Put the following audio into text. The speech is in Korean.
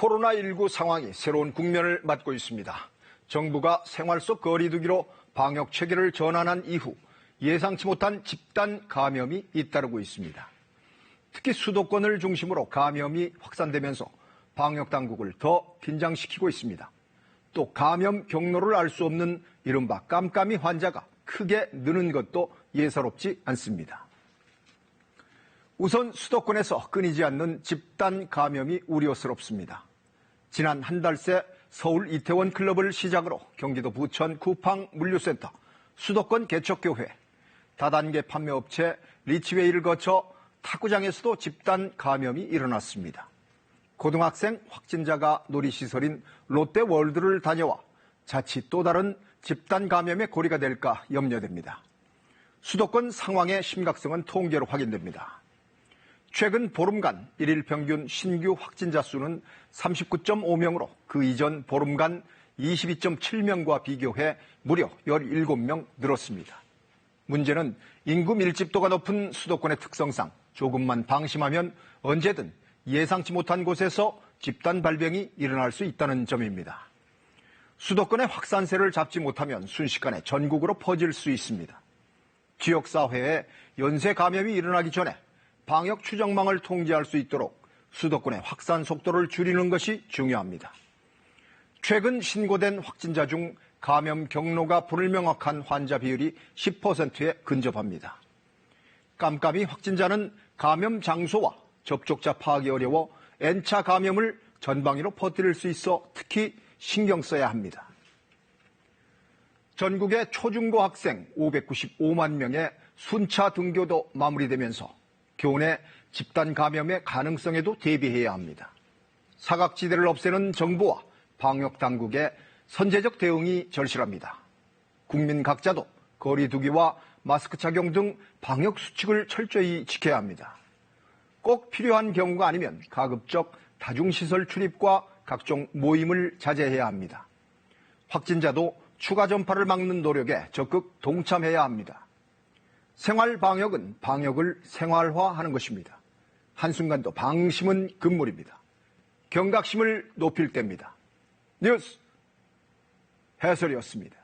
코로나19 상황이 새로운 국면을 맞고 있습니다. 정부가 생활 속 거리 두기로 방역 체계를 전환한 이후 예상치 못한 집단 감염이 잇따르고 있습니다. 특히 수도권을 중심으로 감염이 확산되면서 방역 당국을 더 긴장시키고 있습니다. 또 감염 경로를 알 수 없는 이른바 깜깜이 환자가 크게 느는 것도 예사롭지 않습니다. 우선 수도권에서 끊이지 않는 집단 감염이 우려스럽습니다. 지난 한 달 새 서울 이태원 클럽을 시작으로 경기도 부천 쿠팡 물류센터, 수도권 개척교회, 다단계 판매업체 리치웨이를 거쳐 탁구장에서도 집단 감염이 일어났습니다. 고등학생 확진자가 놀이시설인 롯데월드를 다녀와 자칫 또 다른 집단 감염의 고리가 될까 염려됩니다. 수도권 상황의 심각성은 통계로 확인됩니다. 최근 보름간 일일 평균 신규 확진자 수는 39.5명으로 그 이전 보름간 22.7명과 비교해 무려 17명 늘었습니다. 문제는 인구 밀집도가 높은 수도권의 특성상 조금만 방심하면 언제든 예상치 못한 곳에서 집단 발병이 일어날 수 있다는 점입니다. 수도권의 확산세를 잡지 못하면 순식간에 전국으로 퍼질 수 있습니다. 지역사회에 연쇄 감염이 일어나기 전에 방역 추정망을 통제할 수 있도록 수도권의 확산 속도를 줄이는 것이 중요합니다. 최근 신고된 확진자 중 감염 경로가 불명확한 환자 비율이 10%에 근접합니다. 깜깜이 확진자는 감염 장소와 접촉자 파악이 어려워 N차 감염을 전방위로 퍼뜨릴 수 있어 특히 신경 써야 합니다. 전국의 초중고 학생 595만 명의 순차 등교도 마무리되면서 교내 집단 감염의 가능성에도 대비해야 합니다. 사각지대를 없애는 정부와 방역 당국의 선제적 대응이 절실합니다. 국민 각자도 거리 두기와 마스크 착용 등 방역 수칙을 철저히 지켜야 합니다. 꼭 필요한 경우가 아니면 가급적 다중시설 출입과 각종 모임을 자제해야 합니다. 확진자도 추가 전파를 막는 노력에 적극 동참해야 합니다. 생활 방역은 방역을 생활화하는 것입니다. 한순간도 방심은 금물입니다. 경각심을 높일 때입니다. 뉴스 해설이었습니다.